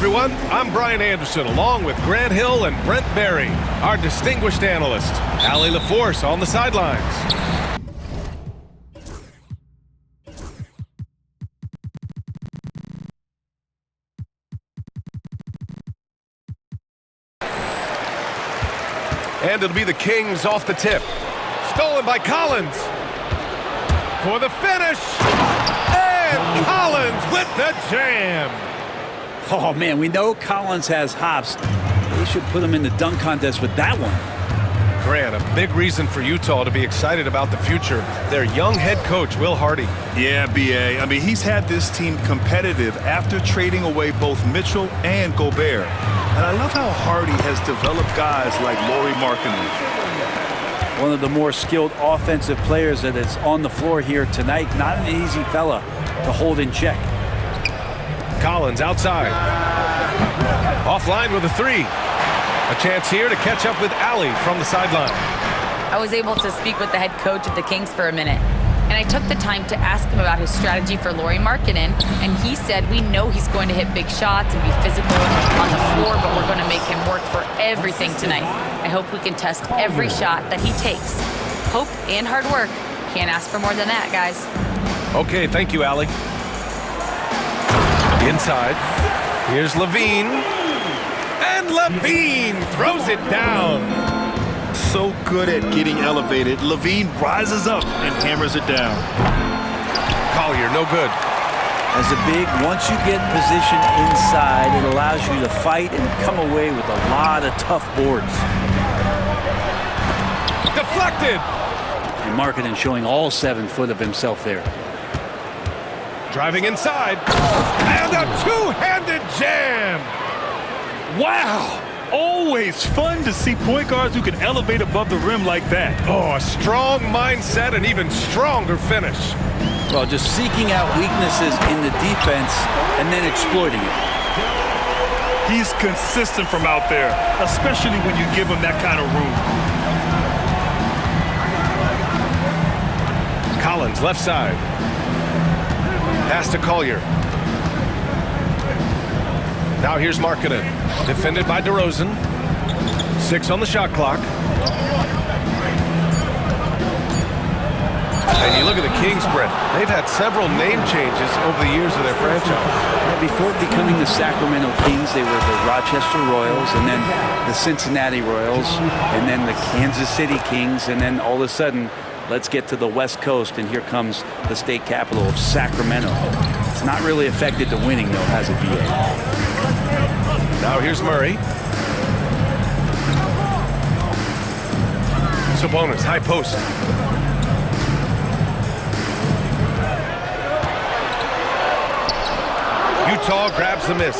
everyone. I'm Brian Anderson, along with Grant Hill and Brent Barry, our distinguished analyst. Allie LaForce on the sidelines. And it'll be the Kings off the tip. Stolen by Collins. For the finish. And Collins with the jam. Oh, man, we know Collins has hops. They should put him in the dunk contest with that one. Grant, a big reason for Utah to be excited about the future. Their young head coach, Will Hardy. Yeah, B.A. I mean, he's had this team competitive after trading away both Mitchell and Gobert. And I love how Hardy has developed guys like Lauri Markkanen. One of the more skilled offensive players that is on the floor here tonight. Not an easy fella to hold in check. Collins outside. Offline with a three. A chance here to catch up with Allie from the sideline. I was able to speak with the head coach of the Kings for a minute, and I took the time to ask him about his strategy for Lauri Markkanen, and he said we know he's going to hit big shots and be physical on the floor, but we're going to make him work for everything tonight. I hope we can test every shot that he takes. Hope and hard work. Can't ask for more than that, guys. Okay, thank you, Allie. Inside. Here's Levine. And Levine throws it down. So good at getting elevated. Levine rises up and hammers it down. Collier, no good. As a big, once you get positioned inside, it allows you to fight and come away with a lot of tough boards. Deflected. And Markkanen showing all 7 foot of himself there. Driving inside. And a two-handed jam. Wow! Always fun to see point guards who can elevate above the rim like that. Oh, a strong mindset and even stronger finish. Well, just seeking out weaknesses in the defense and then exploiting it. He's consistent from out there, especially when you give him that kind of room. Collins, left side. Pass to Collier. Now here's Markkanen. Defended by DeRozan. 6 on the shot clock. And you look at the Kings, Brent. They've had several name changes over the years of their franchise. Before becoming the Sacramento Kings, they were the Rochester Royals, and then the Cincinnati Royals, and then the Kansas City Kings, and then all of a sudden, let's get to the West Coast, and here comes the state capital of Sacramento. It's not really affected the winning, though, has it, B.A.? Now here's Murray. Sabonis, high post. Utah grabs the miss.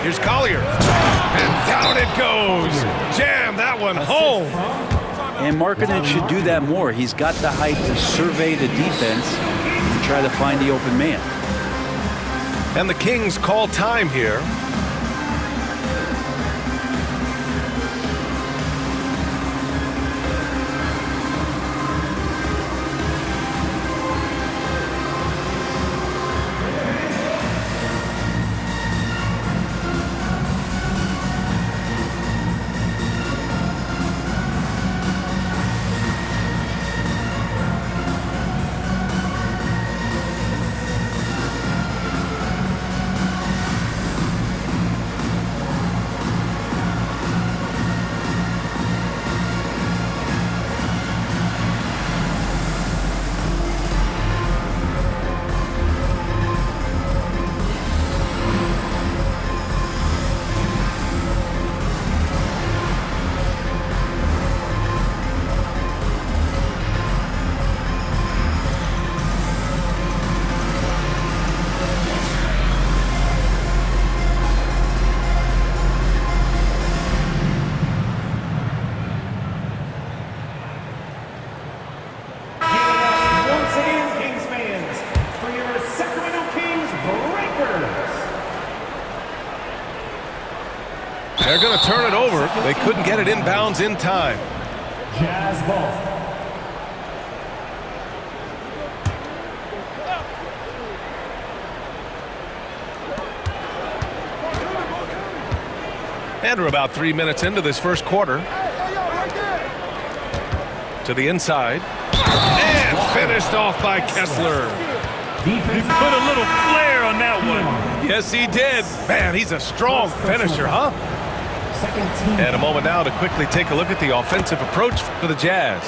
Here's Collier. And down it goes. Jam that one home. And Markkanen should do that more. He's got the height to survey the defense and try to find the open man. And the Kings call time here. They're going to turn it over. They couldn't get it inbounds in time. Jazz ball. And we're about 3 minutes into this first quarter. To the inside. And finished off by Kessler. He put a little flair on that one. Yes, he did. Man, he's a strong finisher, huh? And a moment now to quickly take a look at the offensive approach for the Jazz.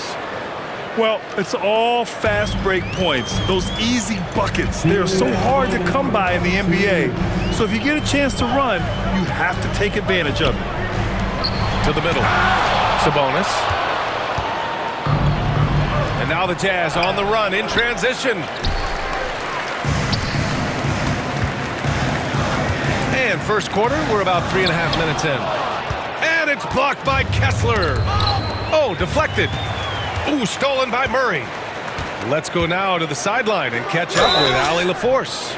Well, it's all fast break points. Those easy buckets, they're so hard to come by in the NBA. So if you get a chance to run, you have to take advantage of it. To the middle. Sabonis. And now the Jazz on the run in transition. And first quarter, we're about 3.5 minutes in. And it's blocked by Kessler. Oh, deflected. Ooh, stolen by Murray. Let's go now to the sideline and catch up with Allie LaForce.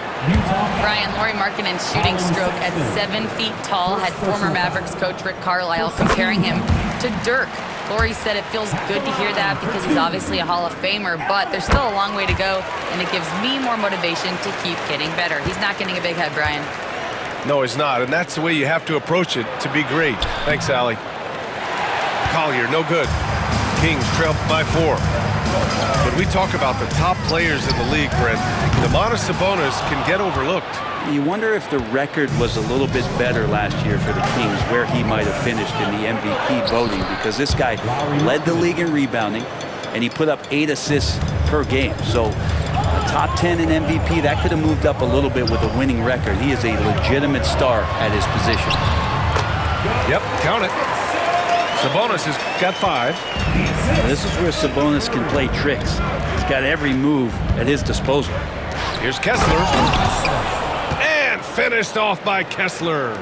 Brian, Lauri Markkanen's shooting stroke at 7 feet tall had former Mavericks coach Rick Carlisle comparing him to Dirk. Lauri said it feels good to hear that because he's obviously a Hall of Famer, but there's still a long way to go, and it gives me more motivation to keep getting better. He's not getting a big head, Brian. No, he's not, and that's the way you have to approach it to be great. Thanks, Allie. Collier, no good. Kings trail by 4. When we talk about the top players in the league, Brent, Domantas Sabonis can get overlooked. You wonder if the record was a little bit better last year for the Kings, where he might have finished in the MVP voting, because this guy led the league in rebounding, and he put up 8 assists per game. So top 10 in MVP, that could have moved up a little bit with a winning record. He is a legitimate star at his position. Yep, count it. Sabonis has got 5. Now, this is where Sabonis can play tricks. He's got every move at his disposal. Here's Kessler. And finished off by Kessler.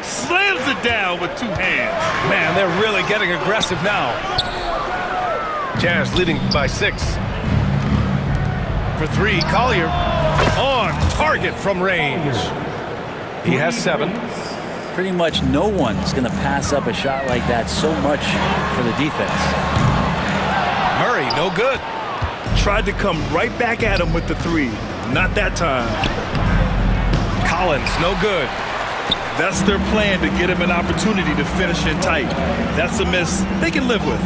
Slams it down with 2 hands. Man, they're really getting aggressive now. Jazz leading by 6. For 3, Collier on target from range. He has 7. Pretty much no one's going to pass up a shot like that so much for the defense. Murray, no good. Tried to come right back at him with the 3. Not that time. Collins, no good. That's their plan, to get him an opportunity to finish in tight. That's a miss they can live with.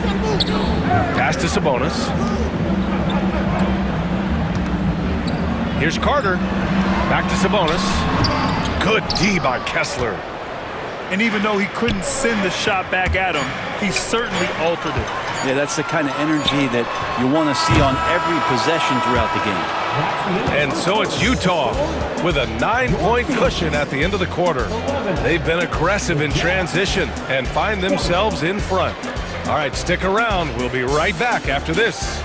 Pass to Sabonis. Here's Carter. Back to Sabonis. Good D by Kessler. And even though he couldn't send the shot back at him, he certainly altered it. Yeah, that's the kind of energy that you want to see on every possession throughout the game. And so it's Utah with a 9-point cushion at the end of the quarter. They've been aggressive in transition and find themselves in front. All right, stick around. We'll be right back after this.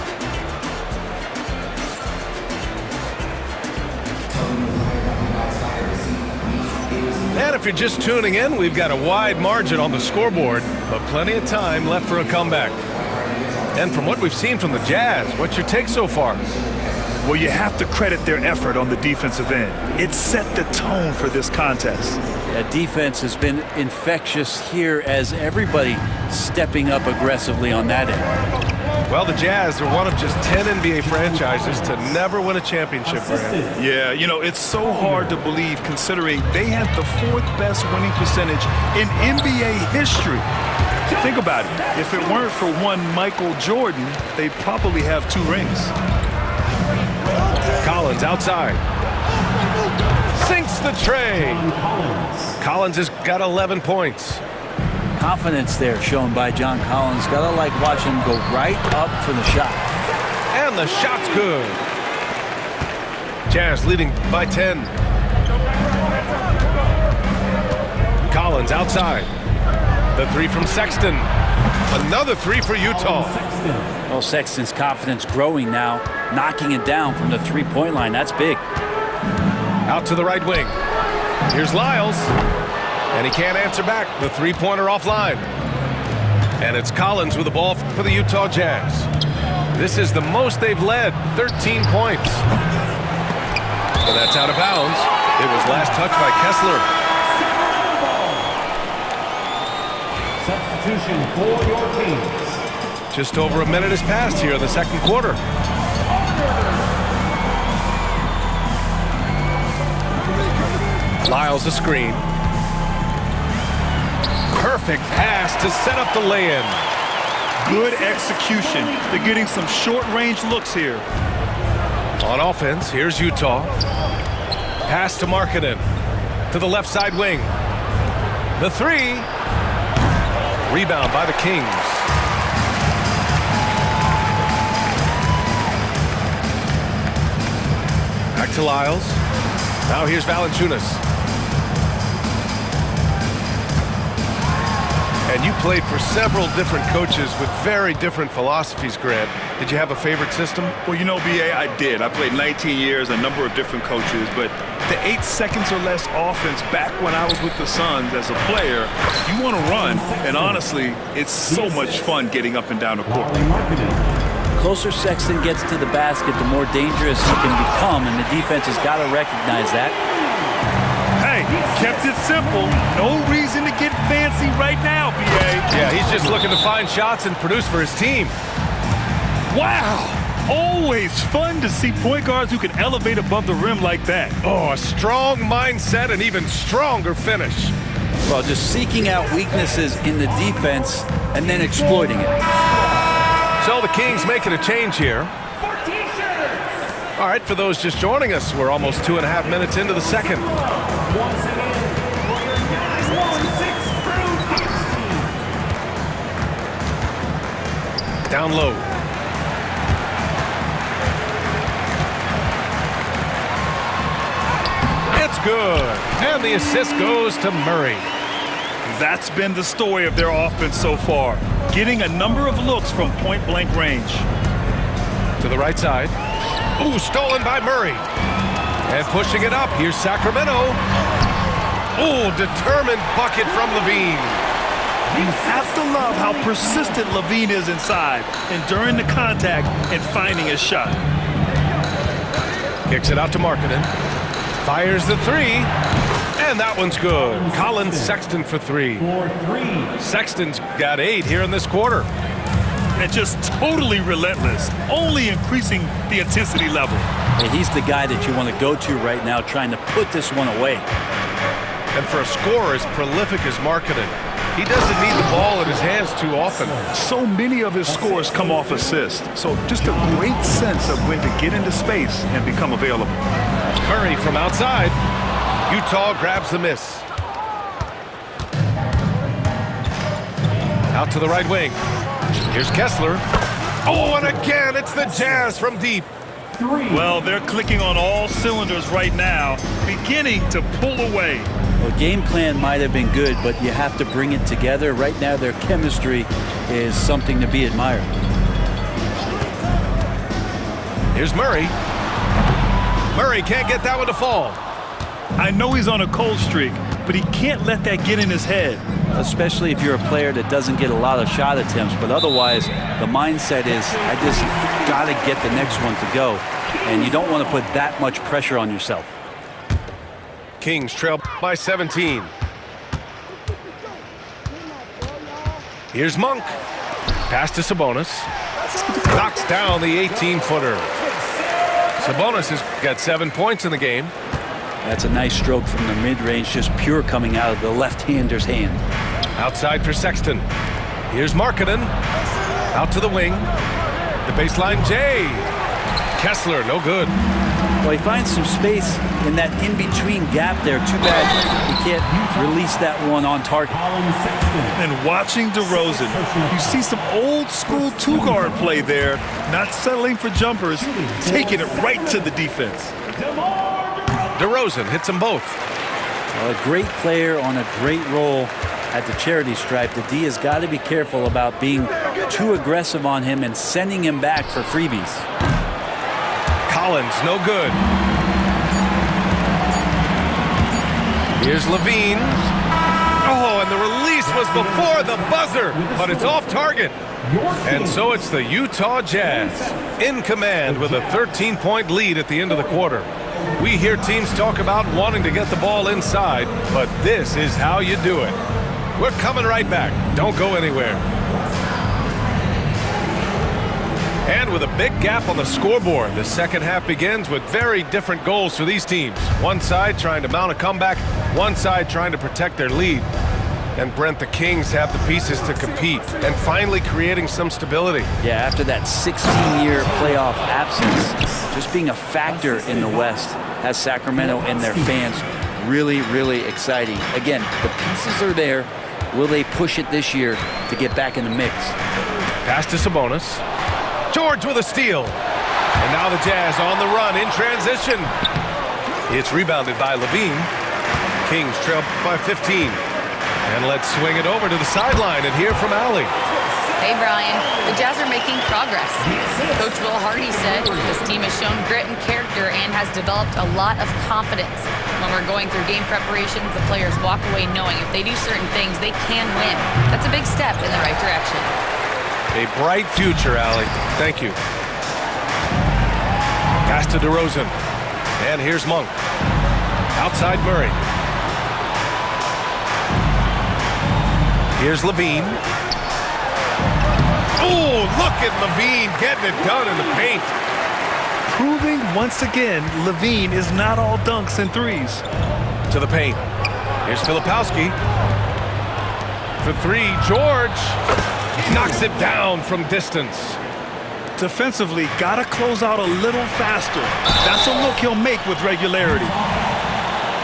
And if you're just tuning in, we've got a wide margin on the scoreboard, but plenty of time left for a comeback. And from what we've seen from the Jazz, what's your take so far? Well, you have to credit their effort on the defensive end. It set the tone for this contest. That defense has been infectious here, as everybody stepping up aggressively on that end. Well, the Jazz are one of just 10 NBA franchises to never win a championship. Yeah, you know, it's so hard to believe, considering they have the 4th best winning percentage in NBA history. Think about it. If it weren't for one Michael Jordan, they'd probably have 2 rings. Collins outside. Sinks the tray. Collins has got 11 points. Confidence there shown by John Collins. Gotta like watching him go right up for the shot. And the shot's good. Jazz leading by 10. Collins outside. The 3 from Sexton. Another 3 for Utah. Well, Sexton's confidence growing now, knocking it down from the 3-point line. That's big. Out to the right wing. Here's Lyles. And he can't answer back. The 3-pointer offline. And it's Collins with the ball for the Utah Jazz. This is the most they've led, 13 points. And that's out of bounds. It was last touched by Kessler. Substitution for your teams. Just over a minute has passed here in the second quarter. Lyles a screen. Perfect pass to set up the lay-in. Good execution. They're getting some short-range looks here. On offense, here's Utah. Pass to Markkanen. To the left side wing. The three. Rebound by the Kings. Back to Lyles. Now here's Valanciunas. And you played for several different coaches with very different philosophies, Grant. Did you have a favorite system? Well, you know, B.A., I did. I played 19 years, a number of different coaches, but the 8 seconds or less offense back when I was with the Suns as a player, you want to run, and honestly, it's so much fun getting up and down the court. Closer Sexton gets to the basket, the more dangerous he can become, and the defense has got to recognize that. Hey, kept it simple. No reason to get fancy right now, B.A. Yeah, he's just looking to find shots and produce for his team. Wow! Always fun to see point guards who can elevate above the rim like that. Oh, a strong mindset and even stronger finish. Well, just seeking out weaknesses in the defense and then exploiting it. So the Kings making a change here. All right, for those just joining us, we're almost 2.5 minutes into the second. Down low. It's good. And the assist goes to Murray. That's been the story of their offense so far. Getting a number of looks from point-blank range. To the right side. Ooh, stolen by Murray. And pushing it up. Here's Sacramento. Ooh, determined bucket from Levine. You have to love how persistent Levine is inside, enduring the contact and finding his shot. Kicks it out to Markkanen. Fires the three. And that one's good. Colin Sexton for three. Sexton's got 8 here in this quarter. And just totally relentless, only increasing the intensity level. And he's the guy that you want to go to right now, trying to put this one away. And for a scorer as prolific as Markkanen, he doesn't need the ball in his hands too often. So many of his scores come off assists. So just a great sense of when to get into space and become available. Murray from outside. Utah grabs the miss. Out to the right wing. Here's Kessler. Oh, and again, it's the Jazz from deep. Well, they're clicking on all cylinders right now, beginning to pull away. Well, game plan might have been good, but you have to bring it together. Right now, their chemistry is something to be admired. Here's Murray. Murray can't get that one to fall. I know he's on a cold streak, but he can't let that get in his head. Especially if you're a player that doesn't get a lot of shot attempts, but otherwise the mindset is, I just got to get the next one to go, and you don't want to put that much pressure on yourself. Kings trail by 17. Here's Monk. Pass to Sabonis. Knocks down the 18-footer. Sabonis has got 7 points in the game. That's a nice stroke from the mid-range, just pure coming out of the left-hander's hand. Outside for Sexton. Here's Markkanen. Out to the wing. The baseline J. Kessler, no good. Well, he finds some space in that in-between gap there. Too bad he can't release that one on target. And watching DeRozan, you see some old-school two-guard play there, not settling for jumpers, taking it right to the defense. DeRozan hits them both. Well, a great player on a great role at the charity stripe. The D has got to be careful about being too aggressive on him and sending him back for freebies. Collins, no good. Here's Levine. Oh, and the release was before the buzzer, but it's off target. And so it's the Utah Jazz in command with a 13-point lead at the end of the quarter. We hear teams talk about wanting to get the ball inside, but this is how you do it. We're coming right back. Don't go anywhere. And with a big gap on the scoreboard, the second half begins with very different goals for these teams. One side trying to mount a comeback, one side trying to protect their lead. And Brent, the Kings have the pieces to compete and finally creating some stability. Yeah, after that 16-year playoff absence, just being a factor in the West has Sacramento and their fans really, really exciting. Again, the pieces are there. Will they push it this year to get back in the mix? Pass to Sabonis. George with a steal. And now the Jazz on the run in transition. It's rebounded by Levine. Kings trail by 15. And let's swing it over to the sideline and hear from Allie. Hey, Brian. The Jazz are making progress. Coach Will Hardy said this team has shown grit and character and has developed a lot of confidence. When we're going through game preparations, the players walk away knowing if they do certain things, they can win. That's a big step in the right direction. A bright future, Allie. Thank you. Pass to DeRozan. And here's Monk. Outside Murray. Here's Levine. Oh, look at Levine getting it done in the paint. Proving once again, Levine is not all dunks and threes. To the paint. Here's Filipowski. For three, George knocks it down from distance. Defensively, gotta close out a little faster. That's a look he'll make with regularity.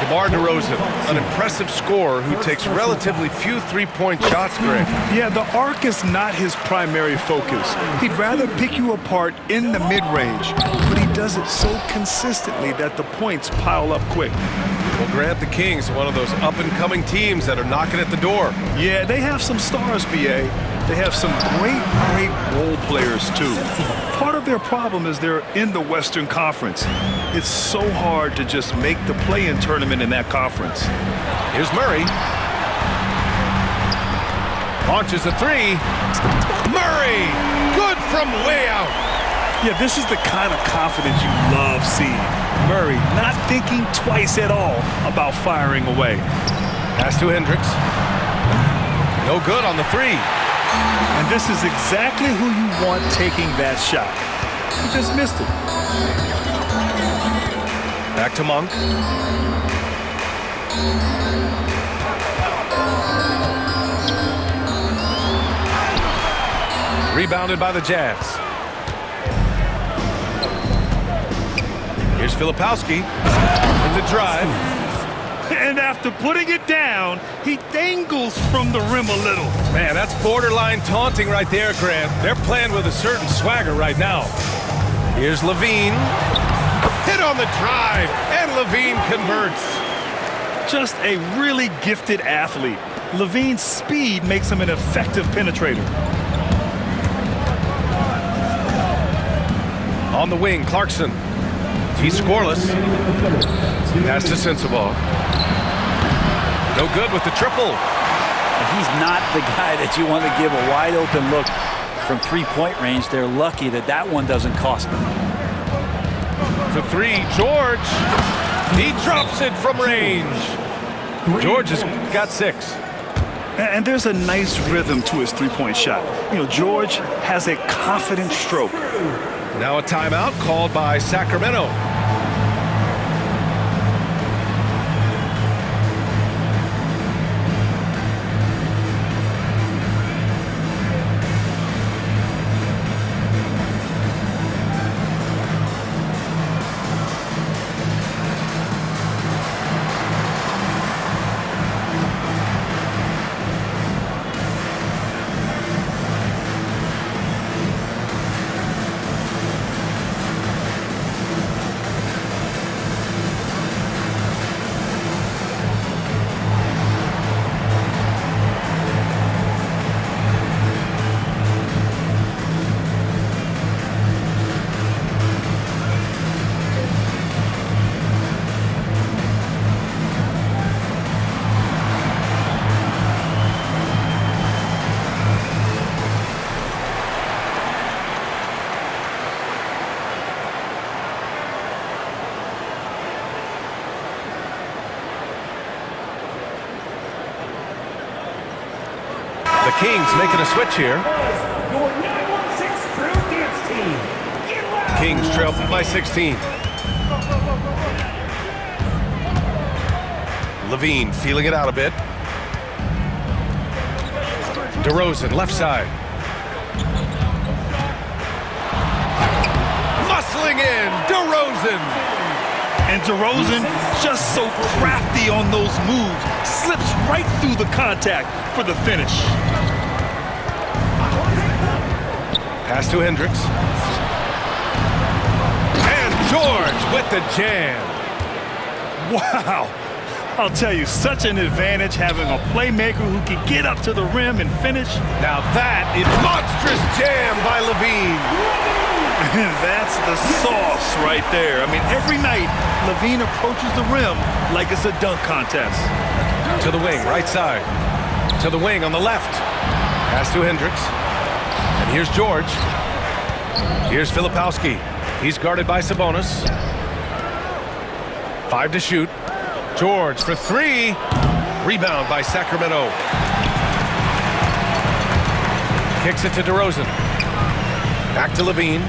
DeMar DeRozan, an impressive scorer who takes relatively few three-point shots, Greg. Yeah, the arc is not his primary focus. He'd rather pick you apart in the mid-range, but he does it so consistently that the points pile up quick. Well, Grant, the Kings, one of those up-and-coming teams that are knocking at the door. Yeah, they have some stars, B.A. They have some great role players, too. Part of their problem is they're in the Western Conference. It's so hard to just make the play-in tournament in that conference. Here's Murray. Launches a three. Murray! Good from way out. Yeah, this is the kind of confidence you love seeing. Murray not thinking twice at all about firing away. Pass to Hendricks. No good on the three. And this is exactly who you want taking that shot. He just missed it. Back to Monk. Rebounded by the Jazz. Here's Filipowski with the drive. And after putting it down, he dangles from the rim a little. Man, that's borderline taunting right there, Grant. They're playing with a certain swagger right now. Here's Levine. Hit on the drive, and Levine converts. Just a really gifted athlete. Levine's speed makes him an effective penetrator. On the wing, Clarkson. He's scoreless. Pass to Sensabaugh. No good with the triple. He's not the guy that you want to give a wide open look from three-point range. They're lucky that that one doesn't cost them. For three, George. He drops it from range. George has got 6. And there's a nice rhythm to his three-point shot. You know, George has a confident stroke. Now a timeout called by Sacramento. The Kings making a switch here. Kings trail by 16. Levine feeling it out a bit. DeRozan, left side. Muscling in, DeRozan. And DeRozan, just so crafty on those moves, slips right through the contact for the finish. Pass to Hendricks. And George with the jam. Wow. I'll tell you, such an advantage having a playmaker who can get up to the rim and finish. Now that is monstrous jam by LaVine. That's the sauce right there. I mean, every night, LaVine approaches the rim like it's a dunk contest. To the wing, right side. To the wing on the left. Pass to Hendricks. And here's George. Here's Filipowski. He's guarded by Sabonis. 5 to shoot. George for 3. Rebound by Sacramento. Kicks it to DeRozan. Back to LaVine.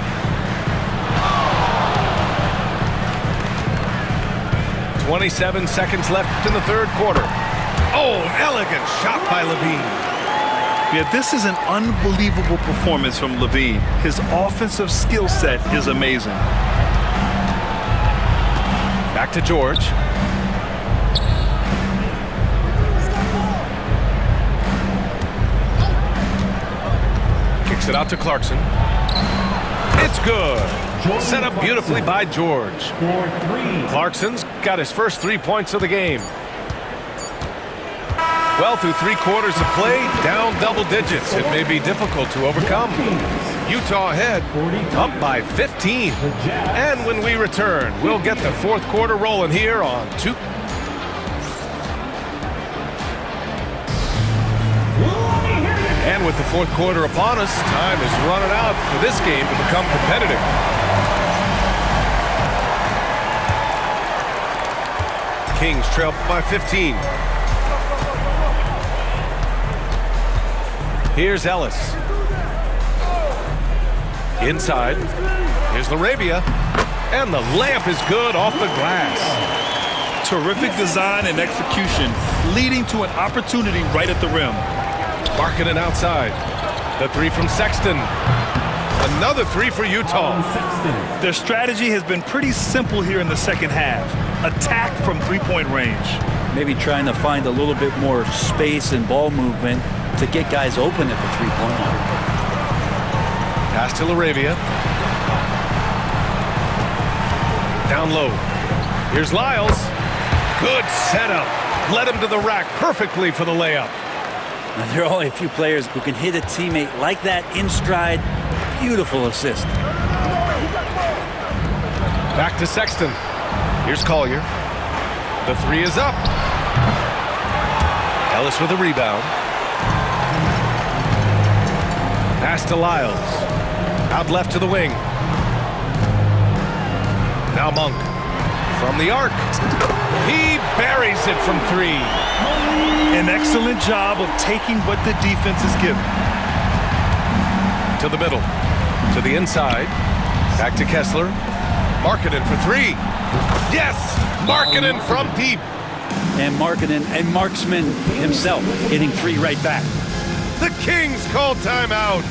"27 seconds left in the third quarter. Oh, elegant shot by LaVine. Yeah, this is an unbelievable performance from LaVine. His offensive skill set is amazing. Back to George. Kicks it out to Clarkson. It's good. Set up beautifully by George. For 3. Clarkson's got his first 3 points of the game. Well, through 3 quarters of play, down double digits. It may be difficult to overcome. Utah ahead, up by 15. And when we return, we'll get the fourth quarter rolling here on 2. And with the fourth quarter upon us, time is running out for this game to become competitive. Kings trail by 15. Here's Ellis. Inside. Here's LaRavia. And the layup is good off the glass. Terrific design and execution, leading to an opportunity right at the rim. Markkanen outside. The 3 from Sexton. Another 3 for Utah. Their strategy has been pretty simple here in the second half. Attack from three-point range. Maybe trying to find a little bit more space and ball movement to get guys open at the three-point line. Pass to LaRavia. Down low. Here's Lyles. Good setup. Led him to the rack perfectly for the layup. Now, there are only a few players who can hit a teammate like that in stride. Beautiful assist. Back to Sexton. Here's Collier. The 3 is up. Ellis with a rebound. Pass to Lyles. Out left to the wing. Now Monk. From the arc. He buries it from 3. An excellent job of taking what the defense is given. To the middle. To the inside. Back to Kessler. Markkanen for 3. Yes! Markkanen from deep. And Markkanen and Marksman himself hitting 3 right back. The Kings call timeout.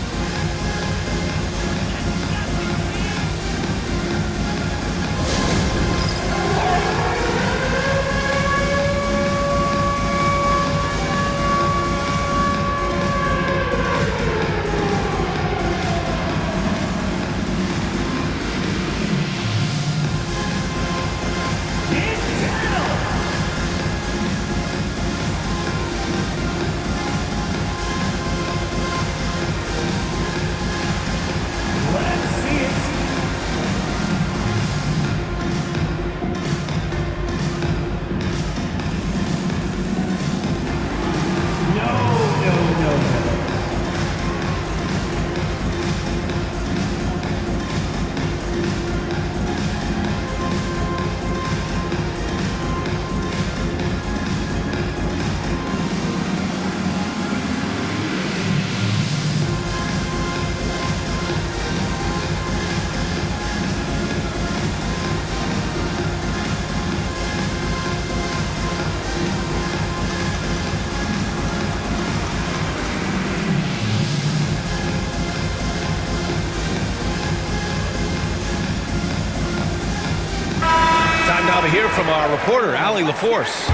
hear from our reporter, Allie LaForce.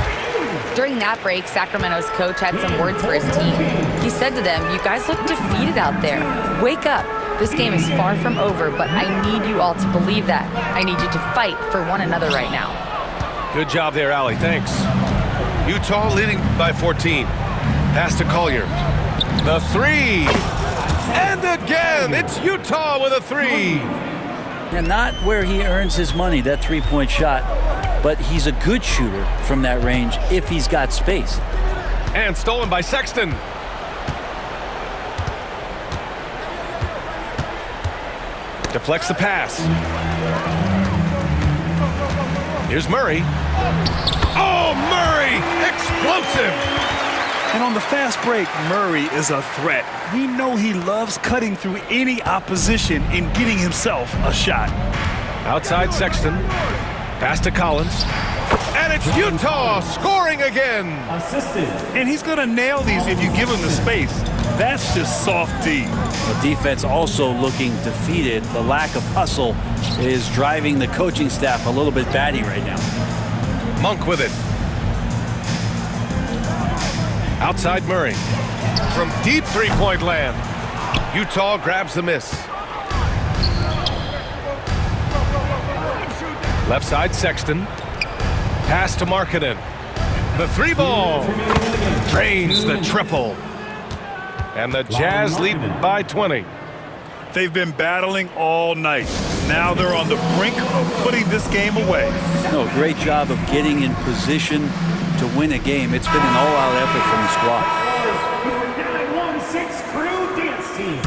During that break, Sacramento's coach had some words for his team. He said to them, "You guys look defeated out there. Wake up. This game is far from over, but I need you all to believe that. I need you to fight for one another right now." Good job there, Allie. Thanks. Utah leading by 14. Pass to Collier. The three. And again, it's Utah with a three. And not where he earns his money, that three-point shot, but he's a good shooter from that range if he's got space. And stolen by Sexton. Deflects the pass. Here's Murray. Oh, Murray! Explosive! And on the fast break, Murray is a threat. We know he loves cutting through any opposition and getting himself a shot. Outside Sexton. Pass to Collins. And it's Utah scoring again. Assistant. And he's going to nail these if you give him the space. That's just soft D. The defense also looking defeated. The lack of hustle is driving the coaching staff a little bit batty right now. Monk with it. Outside Murray. From deep three-point land. Utah grabs the miss. Left side Sexton. Pass to Markkanen. The three ball. Drains the triple. And the Jazz lead by 20. They've been battling all night. Now they're on the brink of putting this game away. No, great job of getting in position to win a game. It's been an all-out effort from the squad. 916 Crew Dance Team.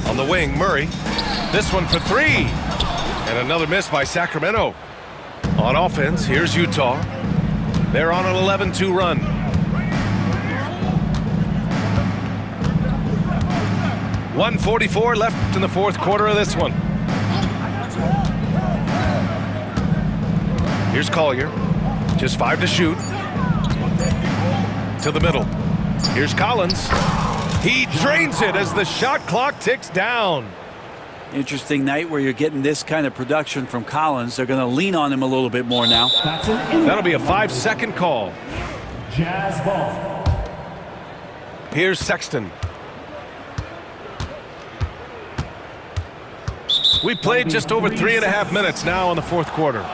On the wing, Murray. This one for three. And another miss by Sacramento. On offense, here's Utah. They're on an 11-2 run. .144 left in the fourth quarter of this one. Here's Collier. Just 5 to shoot. To the middle. Here's Collins. He drains it as the shot clock ticks down. Interesting night where you're getting this kind of production from Collins. They're going to lean on him a little bit more now. That's an That'll be a 5-second call. Jazz ball. Here's Sexton. We played just over 3.5 minutes now in the fourth quarter.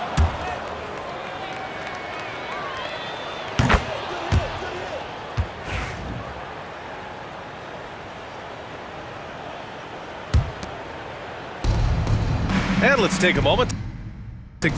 And let's take a moment to